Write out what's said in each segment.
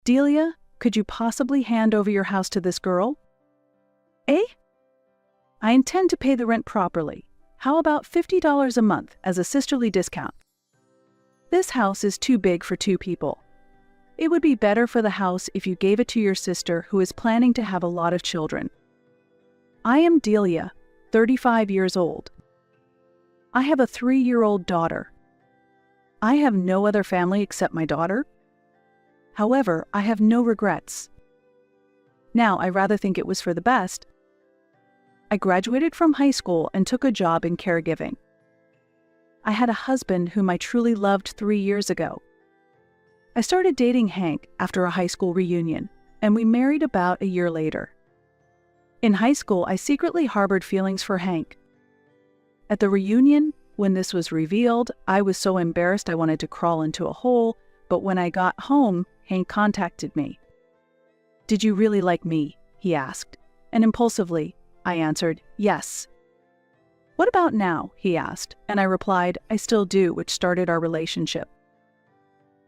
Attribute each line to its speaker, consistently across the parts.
Speaker 1: "Delia, could you possibly hand over your house to this girl?" "Eh? I intend to pay the rent properly. How about $50 a month as a sisterly discount? This house is too big for 2 people. It would be better for the house if you gave it to your sister who is planning to have a lot of children. I am Delia, 35 years old. I have a 3-year-old daughter. I have no other family except my daughter. However, I have no regrets. Now, I rather think it was for the best. I graduated from high school and took a job in caregiving. I had a husband whom I truly loved 3 years ago. I started dating Hank after a high school reunion, and we married about a year later. In high school, I secretly harbored feelings for Hank. At the reunion, when this was revealed, I was so embarrassed I wanted to crawl into a hole, but when I got home, Hank contacted me. "Did you really like me?" he asked, and impulsively, I answered, "Yes." "What about now?" he asked, and I replied, "I still do," which started our relationship.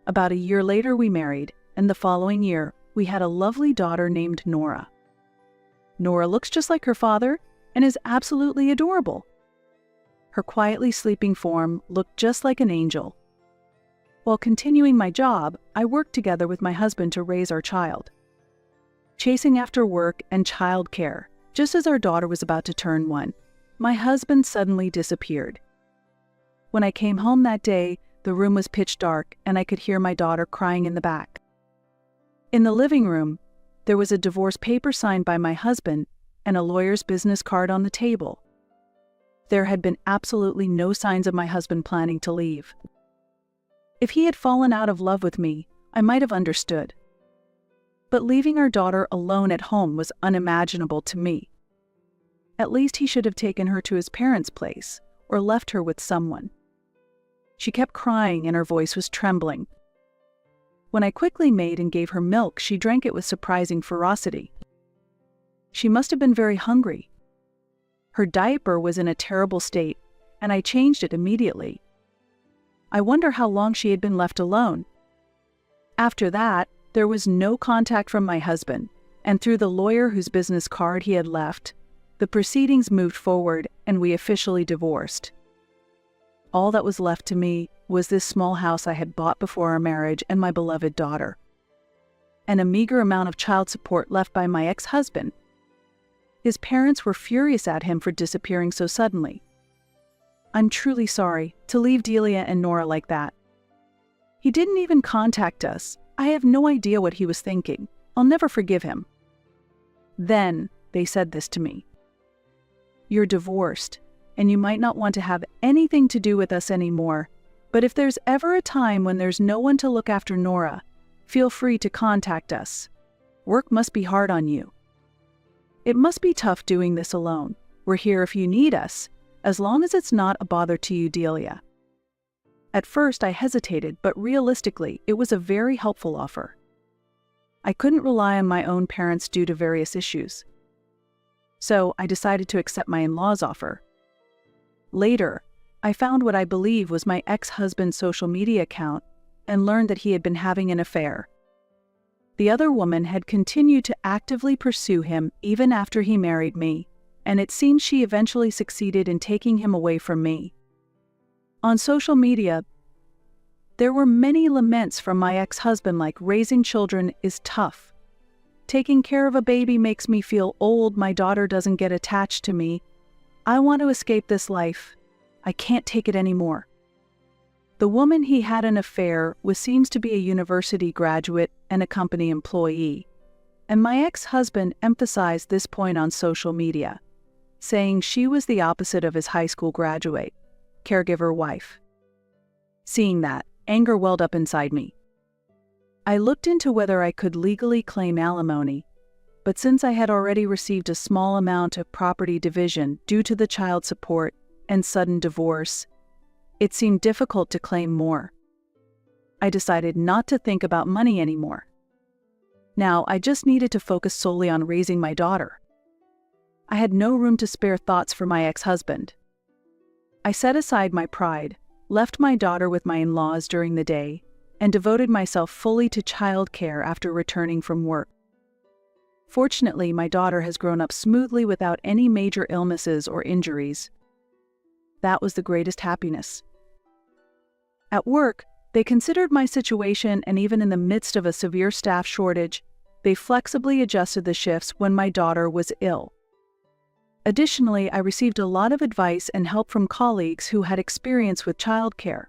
Speaker 1: About a year later, we married, and the following year, we had a lovely daughter named Nora. Nora looks just like her father and is absolutely adorable. Her quietly sleeping form looked just like an angel. While continuing my job, I worked together with my husband to raise our child. Chasing after work and child care, just as our daughter was about to turn 1, my husband suddenly disappeared. When I came home that day, the room was pitch dark and I could hear my daughter crying in the back. In the living room, there was a divorce paper signed by my husband and a lawyer's business card on the table. There had been absolutely no signs of my husband planning to leave. If he had fallen out of love with me, I might have understood. But leaving our daughter alone at home was unimaginable to me. At least he should have taken her to his parents' place or left her with someone. She kept crying and her voice was trembling. When I quickly made and gave her milk, she drank it with surprising ferocity. She must have been very hungry. Her diaper was in a terrible state, and I changed it immediately. I wonder how long she had been left alone. After that, there was no contact from my husband, and through the lawyer whose business card he had left, the proceedings moved forward and we officially divorced. All that was left to me was this small house I had bought before our marriage and my beloved daughter, and a meager amount of child support left by my ex-husband. His parents were furious at him for disappearing so suddenly. I'm truly sorry to leave Delia and Nora like that. He didn't even contact us. I have no idea what he was thinking. I'll never forgive him. Then they said this to me. You're divorced, and you might not want to have anything to do with us anymore, but if there's ever a time when there's no one to look after Nora, feel free to contact us. Work must be hard on you. It must be tough doing this alone. We're here if you need us, as long as it's not a bother to you, Delia. At first I hesitated, but realistically, it was a very helpful offer. I couldn't rely on my own parents due to various issues. So I decided to accept my in-laws' offer. Later, I found what I believe was my ex-husband's social media account and learned that he had been having an affair. The other woman had continued to actively pursue him even after he married me, and it seems she eventually succeeded in taking him away from me. On social media, there were many laments from my ex-husband like raising children is tough. Taking care of a baby makes me feel old. My daughter doesn't get attached to me. I want to escape this life. I can't take it anymore. The woman he had an affair with seems to be a university graduate and a company employee, and my ex-husband emphasized this point on social media, saying she was the opposite of his high school graduate, caregiver wife. Seeing that, anger welled up inside me. I looked into whether I could legally claim alimony, but since I had already received a small amount of property division due to the child support and sudden divorce, it seemed difficult to claim more. I decided not to think about money anymore. Now I just needed to focus solely on raising my daughter. I had no room to spare thoughts for my ex-husband. I set aside my pride, left my daughter with my in-laws during the day, and devoted myself fully to childcare after returning from work. Fortunately, my daughter has grown up smoothly without any major illnesses or injuries. That was the greatest happiness. At work, they considered my situation, and even in the midst of a severe staff shortage, they flexibly adjusted the shifts when my daughter was ill. Additionally, I received a lot of advice and help from colleagues who had experience with childcare.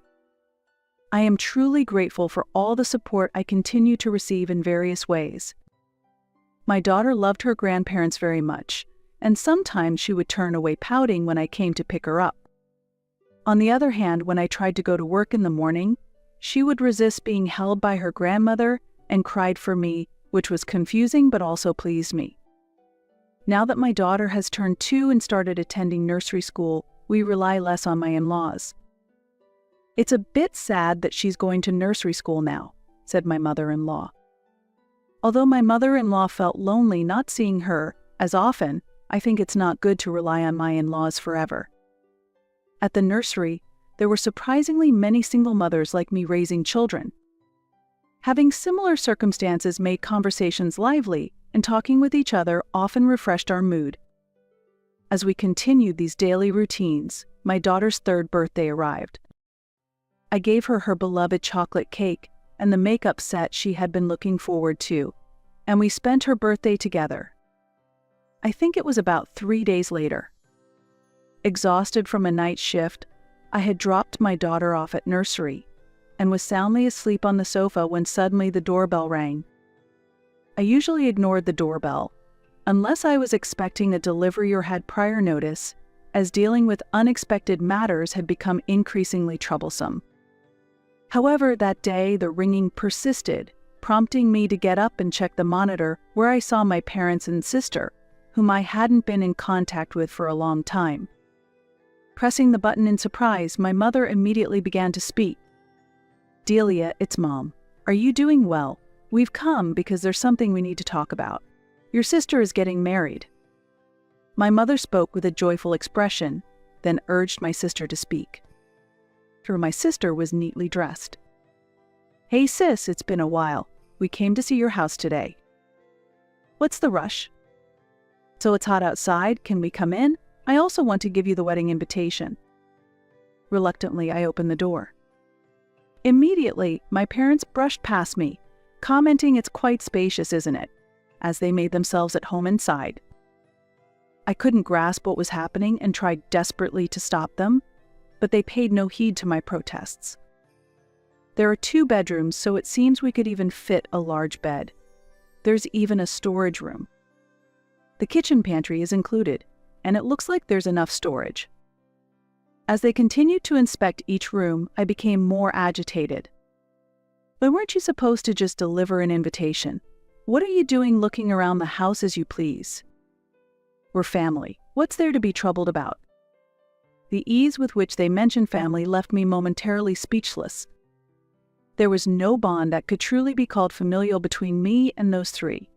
Speaker 1: I am truly grateful for all the support I continue to receive in various ways. My daughter loved her grandparents very much, and sometimes she would turn away pouting when I came to pick her up. On the other hand, when I tried to go to work in the morning, she would resist being held by her grandmother and cried for me, which was confusing but also pleased me. Now that my daughter has turned 2 and started attending nursery school, we rely less on my in-laws. "It's a bit sad that she's going to nursery school now," said my mother-in-law. Although my mother-in-law felt lonely not seeing her as often, I think it's not good to rely on my in-laws forever. At the nursery, there were surprisingly many single mothers like me raising children. Having similar circumstances made conversations lively, and talking with each other often refreshed our mood. As we continued these daily routines, my daughter's 3rd birthday arrived. I gave her her beloved chocolate cake and the makeup set she had been looking forward to, and we spent her birthday together. I think it was about 3 days later. Exhausted from a night shift, I had dropped my daughter off at nursery and was soundly asleep on the sofa when suddenly the doorbell rang. I usually ignored the doorbell, unless I was expecting a delivery or had prior notice, as dealing with unexpected matters had become increasingly troublesome. However, that day the ringing persisted, prompting me to get up and check the monitor, where I saw my parents and sister, whom I hadn't been in contact with for a long time. Pressing the button in surprise, my mother immediately began to speak. "Delia, it's Mom. Are you doing well? We've come because there's something we need to talk about. Your sister is getting married." My mother spoke with a joyful expression, then urged my sister to speak. My sister was neatly dressed. "Hey sis, it's been a while. We came to see your house today." "What's the rush?" "So it's hot outside, can we come in? I also want to give you the wedding invitation." Reluctantly, I opened the door. Immediately, my parents brushed past me, commenting, "It's quite spacious, isn't it?" as they made themselves at home inside. I couldn't grasp what was happening and tried desperately to stop them, but they paid no heed to my protests. There are 2 bedrooms, so it seems we could even fit a large bed. There's even a storage room. The kitchen pantry is included, and it looks like there's enough storage. As they continued to inspect each room, I became more agitated. "But weren't you supposed to just deliver an invitation? What are you doing looking around the house as you please? We're family. What's there to be troubled about?" The ease with which they mentioned family left me momentarily speechless. There was no bond that could truly be called familial between me and those 3.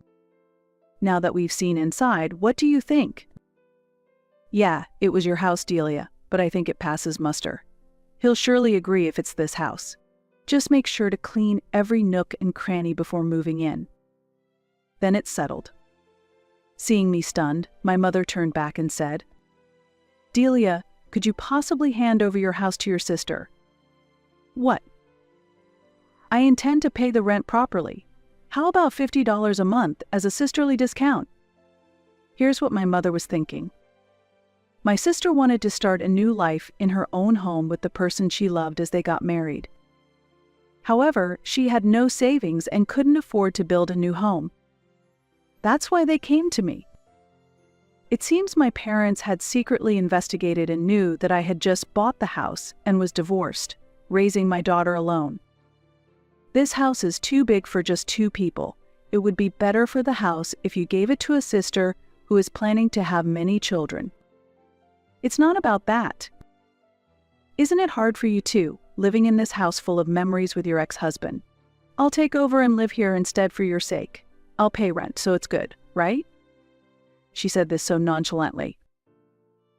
Speaker 1: "Now that we've seen inside, what do you think?" "Yeah, it was your house, Delia, but I think it passes muster. He'll surely agree if it's this house. Just make sure to clean every nook and cranny before moving in." Then it's settled. Seeing me stunned, my mother turned back and said, "Delia, could you possibly hand over your house to your sister?" "What?" "I intend to pay the rent properly. How about $50 a month as a sisterly discount?" Here's what my mother was thinking. My sister wanted to start a new life in her own home with the person she loved as they got married. However, she had no savings and couldn't afford to build a new home. That's why they came to me. It seems my parents had secretly investigated and knew that I had just bought the house and was divorced, raising my daughter alone. "This house is too big for just 2 people. It would be better for the house if you gave it to a sister who is planning to have many children." It's not about that. Isn't it hard for you too, living in this house full of memories with your ex-husband? I'll take over and live here instead for your sake. I'll pay rent, so it's good, right? She said this so nonchalantly.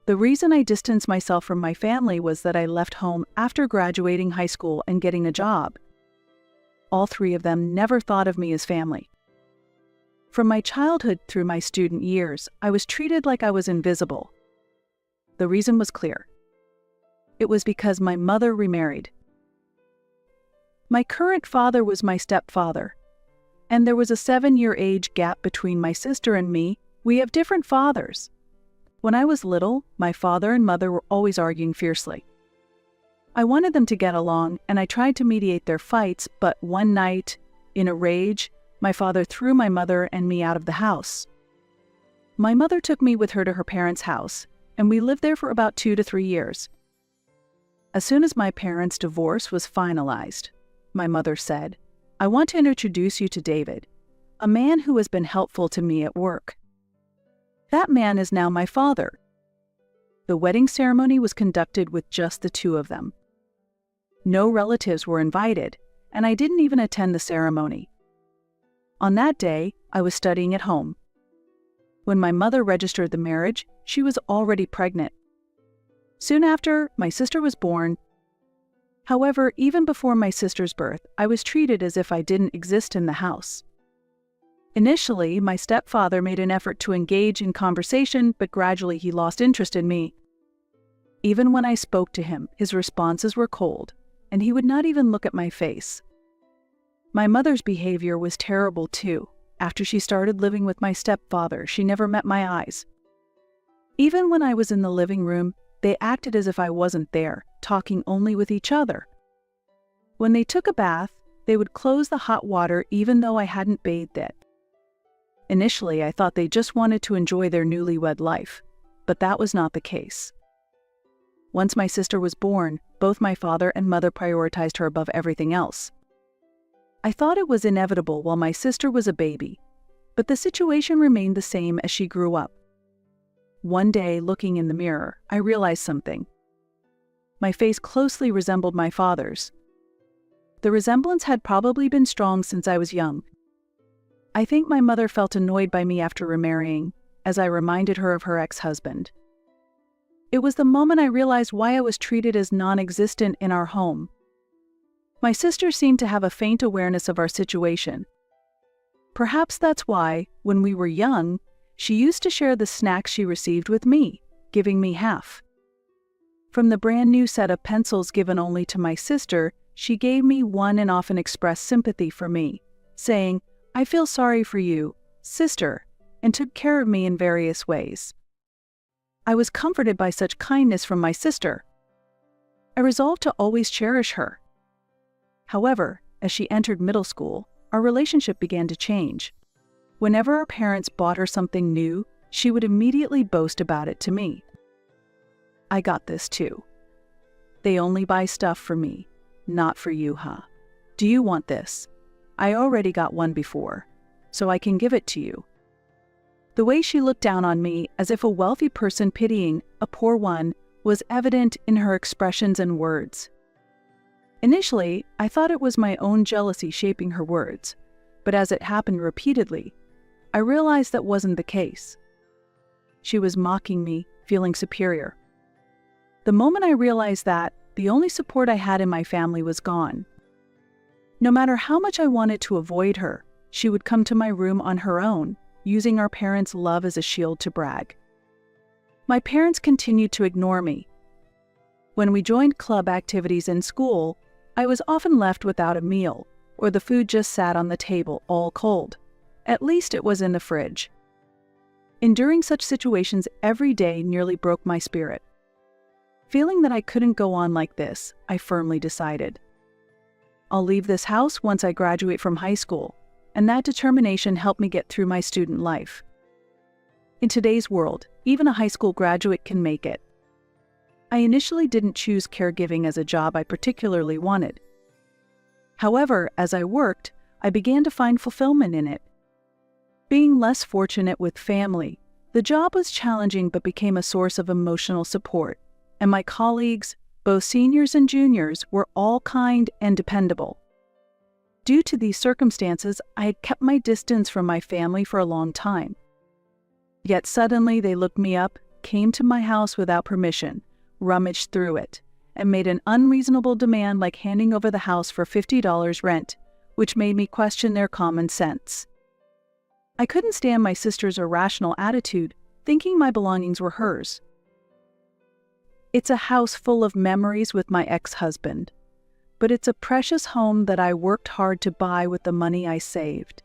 Speaker 1: The reason I distanced myself from my family was that I left home after graduating high school and getting a job. all three of them never thought of me as family. From my childhood through my student years, I was treated like I was invisible. The reason was clear. It was because my mother remarried. My current father was my stepfather, and there was a 7-year age gap between my sister and me. We have different fathers. When I was little, my father and mother were always arguing fiercely. I wanted them to get along, and I tried to mediate their fights, but one night, in a rage, my father threw my mother and me out of the house. My mother took me with her to her parents' house, and we lived there for about 2 to 3 years. As soon as my parents' divorce was finalized, my mother said, "I want to introduce you to David, a man who has been helpful to me at work." That man is now my father. The wedding ceremony was conducted with just the two of them. No relatives were invited, and I didn't even attend the ceremony. On that day, I was studying at home. When my mother registered the marriage, she was already pregnant. Soon after, my sister was born. However, even before my sister's birth, I was treated as if I didn't exist in the house. Initially, my stepfather made an effort to engage in conversation, but gradually he lost interest in me. Even when I spoke to him, his responses were cold, and he would not even look at my face. My mother's behavior was terrible too. After she started living with my stepfather, she never met my eyes. Even when I was in the living room, they acted as if I wasn't there, talking only with each other. When they took a bath, they would close the hot water even though I hadn't bathed it. Initially, I thought they just wanted to enjoy their newlywed life, but that was not the case. Once my sister was born, both my father and mother prioritized her above everything else. I thought it was inevitable while my sister was a baby, but the situation remained the same as she grew up. One day, looking in the mirror, I realized something. My face closely resembled my father's. The resemblance had probably been strong since I was young. I think my mother felt annoyed by me after remarrying, as I reminded her of her ex-husband. It was the moment I realized why I was treated as non-existent in our home. My sister seemed to have a faint awareness of our situation. Perhaps that's why, when we were young, she used to share the snacks she received with me, giving me half. From the brand new set of pencils given only to my sister, she gave me one and often expressed sympathy for me, saying, "I feel sorry for you, sister," and took care of me in various ways. I was comforted by such kindness from my sister. I resolved to always cherish her. However, as she entered middle school, our relationship began to change. Whenever our parents bought her something new, she would immediately boast about it to me. "I got this too. They only buy stuff for me, not for you, huh? Do you want this? I already got one before, so I can give it to you." The way she looked down on me, as if a wealthy person pitying a poor one, was evident in her expressions and words. Initially, I thought it was my own jealousy shaping her words, but as it happened repeatedly, I realized that wasn't the case. She was mocking me, feeling superior. The moment I realized that, the only support I had in my family was gone. No matter how much I wanted to avoid her, she would come to my room on her own, using our parents' love as a shield to brag. My parents continued to ignore me. When we joined club activities in school, I was often left without a meal, or the food just sat on the table all cold. At least it was in the fridge. Enduring such situations every day nearly broke my spirit. Feeling that I couldn't go on like this, I firmly decided, I'll leave this house once I graduate from high school, and that determination helped me get through my student life. In today's world, even a high school graduate can make it. I initially didn't choose caregiving as a job I particularly wanted. However, as I worked, I began to find fulfillment in it. Being less fortunate with family, the job was challenging but became a source of emotional support, and my colleagues, both seniors and juniors, were all kind and dependable. Due to these circumstances, I had kept my distance from my family for a long time. Yet suddenly they looked me up, came to my house without permission, rummaged through it, and made an unreasonable demand like handing over the house for $50 rent, which made me question their common sense. I couldn't stand my sister's irrational attitude, thinking my belongings were hers. It's a house full of memories with my ex-husband, but it's a precious home that I worked hard to buy with the money I saved.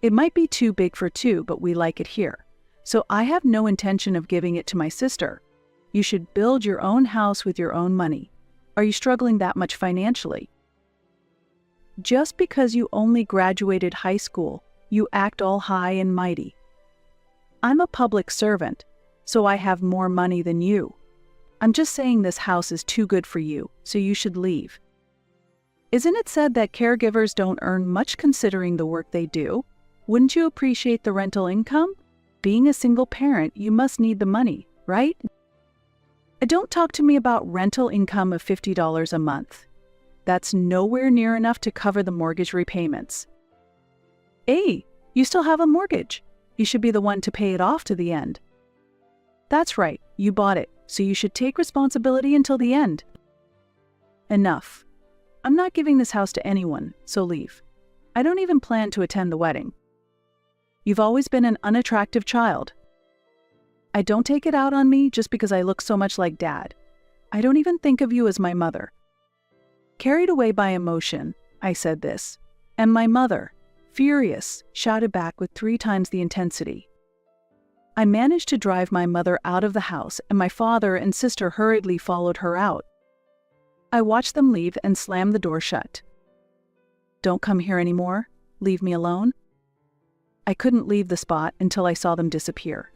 Speaker 1: It might be too big for two, but we like it here, so I have no intention of giving it to my sister. You should build your own house with your own money. Are you struggling that much financially? Just because you only graduated high school, you act all high and mighty. I'm a public servant, so I have more money than you. I'm just saying this house is too good for you, so you should leave. Isn't it said that caregivers don't earn much considering the work they do? Wouldn't you appreciate the rental income? Being a single parent, you must need the money, right? Don't talk to me about rental income of $50 a month. That's nowhere near enough to cover the mortgage repayments. Hey, you still have a mortgage. You should be the one to pay it off to the end. That's right, you bought it, so you should take responsibility until the end. Enough. I'm not giving this house to anyone, so leave. I don't even plan to attend the wedding. You've always been an unattractive child. I don't take it out on me just because I look so much like Dad. I don't even think of you as my mother. Carried away by emotion, I said this, and my mother, furious, shouted back with 3 times the intensity. I managed to drive my mother out of the house, and my father and sister hurriedly followed her out. I watched them leave and slam the door shut. Don't come here anymore. Leave me alone. I couldn't leave the spot until I saw them disappear.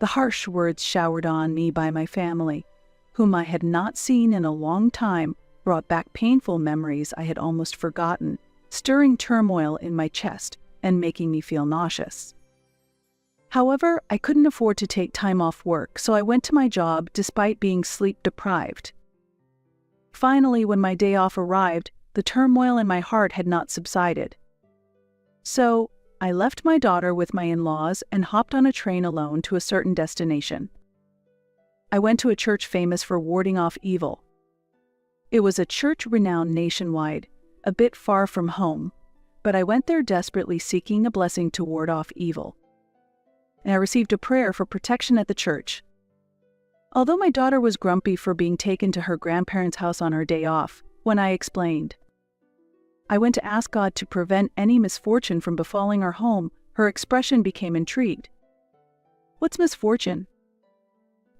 Speaker 1: The harsh words showered on me by my family, whom I had not seen in a long time, brought back painful memories I had almost forgotten, stirring turmoil in my chest and making me feel nauseous. However, I couldn't afford to take time off work, so I went to my job despite being sleep-deprived. Finally, when my day off arrived, the turmoil in my heart had not subsided. So, I left my daughter with my in-laws and hopped on a train alone to a certain destination. I went to a church famous for warding off evil. It was a church renowned nationwide, a bit far from home, but I went there desperately seeking a blessing to ward off evil. And I received a prayer for protection at the church. Although my daughter was grumpy for being taken to her grandparents' house on her day off, when I explained, I went to ask God to prevent any misfortune from befalling our home, her expression became intrigued. What's misfortune?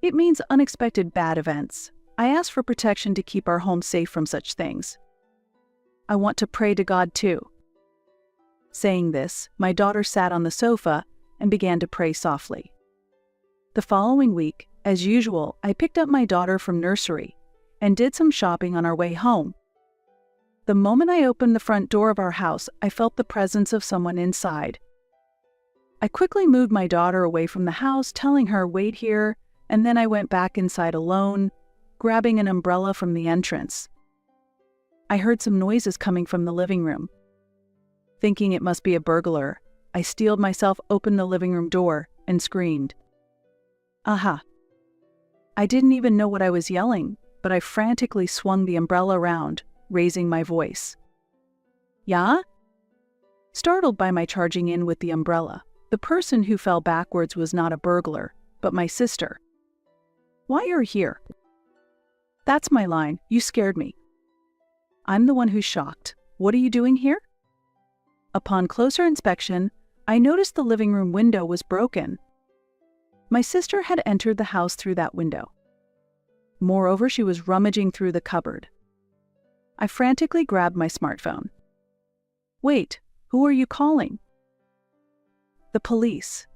Speaker 1: It means unexpected bad events. I asked for protection to keep our home safe from such things. I want to pray to God too. Saying this, my daughter sat on the sofa and began to pray softly. The following week, as usual, I picked up my daughter from nursery and did some shopping on our way home. The moment I opened the front door of our house, I felt the presence of someone inside. I quickly moved my daughter away from the house, telling her, "Wait here," and then I went back inside alone, grabbing an umbrella from the entrance. I heard some noises coming from the living room. Thinking it must be a burglar, I steeled myself open the living room door and screamed. Aha! I didn't even know what I was yelling, but I frantically swung the umbrella around, raising my voice. Yeah? Startled by my charging in with the umbrella, the person who fell backwards was not a burglar, but my sister. Why you're here? That's my line. You scared me. I'm the one who's shocked. What are you doing here? Upon closer inspection, I noticed the living room window was broken. My sister had entered the house through that window. Moreover, she was rummaging through the cupboard. I frantically grabbed my smartphone. Wait, who are you calling? The police.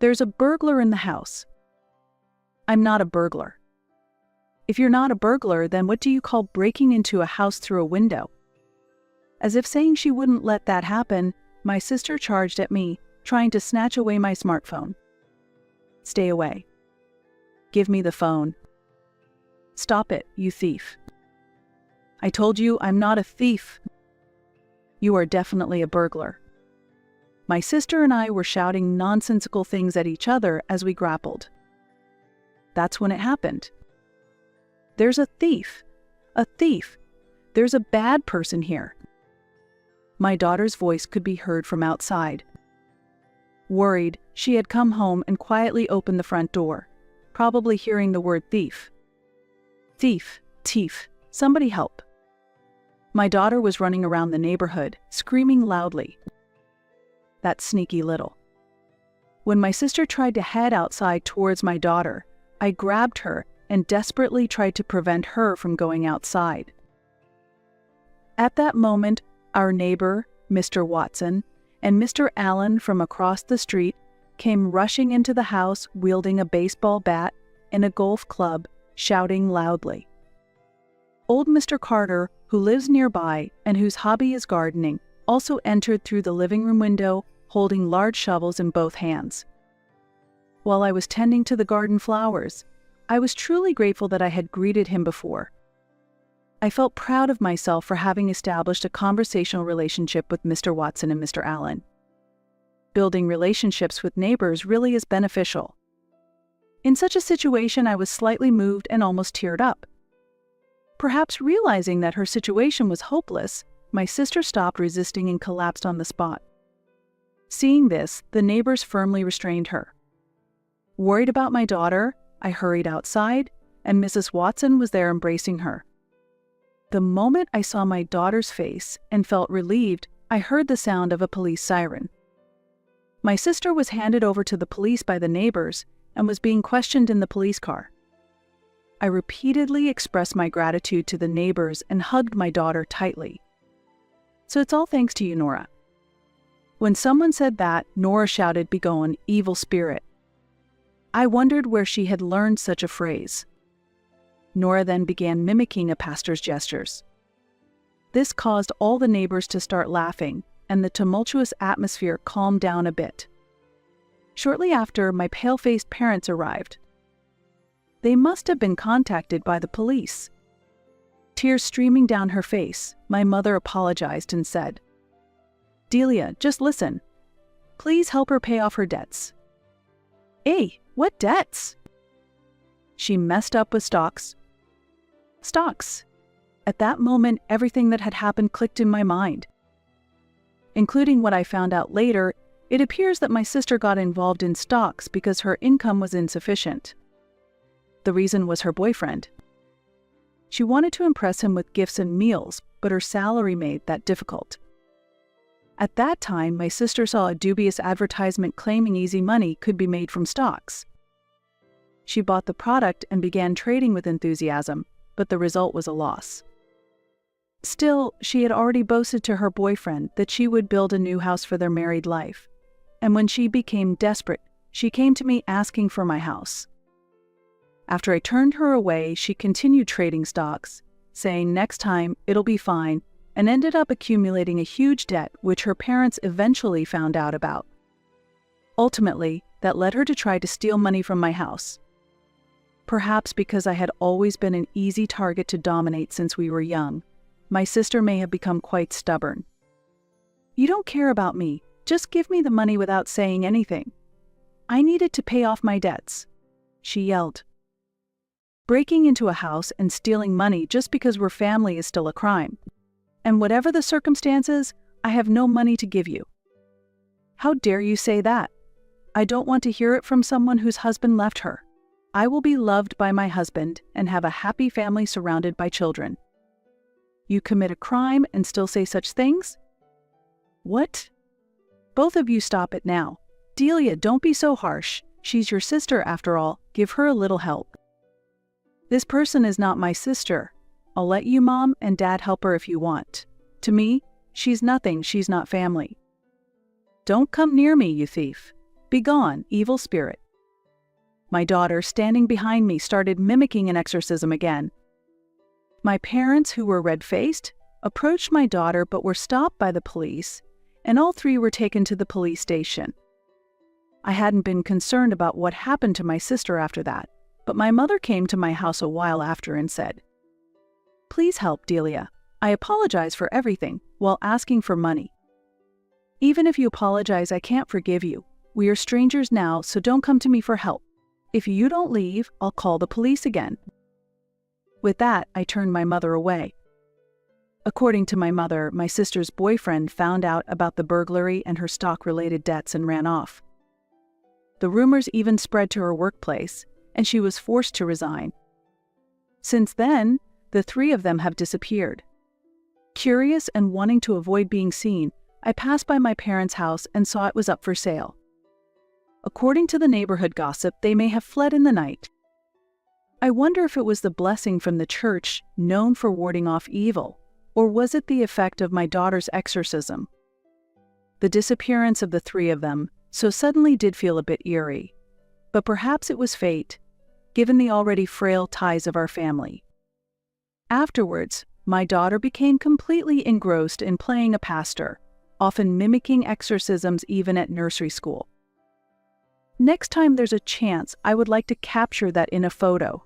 Speaker 1: There's a burglar in the house. I'm not a burglar. If you're not a burglar, then what do you call breaking into a house through a window? As if saying she wouldn't let that happen, my sister charged at me, trying to snatch away my smartphone. Stay away. Give me the phone. Stop it, you thief. I told you I'm not a thief. You are definitely a burglar. My sister and I were shouting nonsensical things at each other as we grappled. That's when it happened. There's a thief. A thief. There's a bad person here. My daughter's voice could be heard from outside. Worried, she had come home and quietly opened the front door, probably hearing the word thief. Thief, thief, somebody help. My daughter was running around the neighborhood, screaming loudly. That sneaky little. When my sister tried to head outside towards my daughter, I grabbed her and desperately tried to prevent her from going outside. At that moment, our neighbor, Mr. Watson, and Mr. Allen from across the street came rushing into the house wielding a baseball bat and a golf club, shouting loudly. Old Mr. Carter, who lives nearby and whose hobby is gardening, also entered through the living room window, holding large shovels in both hands. While I was tending to the garden flowers, I was truly grateful that I had greeted him before. I felt proud of myself for having established a conversational relationship with Mr. Watson and Mr. Allen. Building relationships with neighbors really is beneficial. In such a situation, I was slightly moved and almost teared up. Perhaps realizing that her situation was hopeless, my sister stopped resisting and collapsed on the spot. Seeing this, the neighbors firmly restrained her. Worried about my daughter, I hurried outside, and Mrs. Watson was there embracing her. The moment I saw my daughter's face and felt relieved, I heard the sound of a police siren. My sister was handed over to the police by the neighbors and was being questioned in the police car. I repeatedly expressed my gratitude to the neighbors and hugged my daughter tightly. So it's all thanks to you, Nora. When someone said that, Nora shouted, "Begone, evil spirit." I wondered where she had learned such a phrase. Nora then began mimicking a pastor's gestures. This caused all the neighbors to start laughing, and the tumultuous atmosphere calmed down a bit. Shortly after, my pale-faced parents arrived. They must have been contacted by the police. Tears streaming down her face, my mother apologized and said, "Delia, just listen. Please help her pay off her debts." "Hey, what debts?" "She messed up with stocks." Stocks. At that moment, everything that had happened clicked in my mind. Including what I found out later, it appears that my sister got involved in stocks because her income was insufficient. The reason was her boyfriend. She wanted to impress him with gifts and meals, but her salary made that difficult. At that time, my sister saw a dubious advertisement claiming easy money could be made from stocks. She bought the product and began trading with enthusiasm, but the result was a loss. Still, she had already boasted to her boyfriend that she would build a new house for their married life, and when she became desperate, she came to me asking for my house. After I turned her away, she continued trading stocks, saying next time it'll be fine, and ended up accumulating a huge debt which her parents eventually found out about. Ultimately, that led her to try to steal money from my house. Perhaps because I had always been an easy target to dominate since we were young, my sister may have become quite stubborn. "You don't care about me, just give me the money without saying anything. I needed to pay off my debts," she yelled. Breaking into a house and stealing money just because we're family is still a crime. And whatever the circumstances, I have no money to give you. "How dare you say that? I don't want to hear it from someone whose husband left her. I will be loved by my husband and have a happy family surrounded by children. You commit a crime and still say such things? What? Both of you stop it now. Delia, don't be so harsh. She's your sister after all. Give her a little help." "This person is not my sister. I'll let you, Mom and Dad, help her if you want. To me, she's nothing, she's not family." "Don't come near me, you thief. Begone, evil spirit." My daughter, standing behind me, started mimicking an exorcism again. My parents, who were red-faced, approached my daughter but were stopped by the police, and all three were taken to the police station. I hadn't been concerned about what happened to my sister after that, but my mother came to my house a while after and said, "Please help, Delia. I apologize for everything," while asking for money. "Even if you apologize, I can't forgive you. We are strangers now, so don't come to me for help. If you don't leave, I'll call the police again." With that, I turned my mother away. According to my mother, my sister's boyfriend found out about the burglary and her stock-related debts and ran off. The rumors even spread to her workplace, and she was forced to resign. Since then, the three of them have disappeared. Curious and wanting to avoid being seen, I passed by my parents' house and saw it was up for sale. According to the neighborhood gossip, they may have fled in the night. I wonder if it was the blessing from the church, known for warding off evil, or was it the effect of my daughter's exorcism? The disappearance of the three of them so suddenly did feel a bit eerie, but perhaps it was fate, given the already frail ties of our family. Afterwards, my daughter became completely engrossed in playing a pastor, often mimicking exorcisms even at nursery school. Next time there's a chance, I would like to capture that in a photo,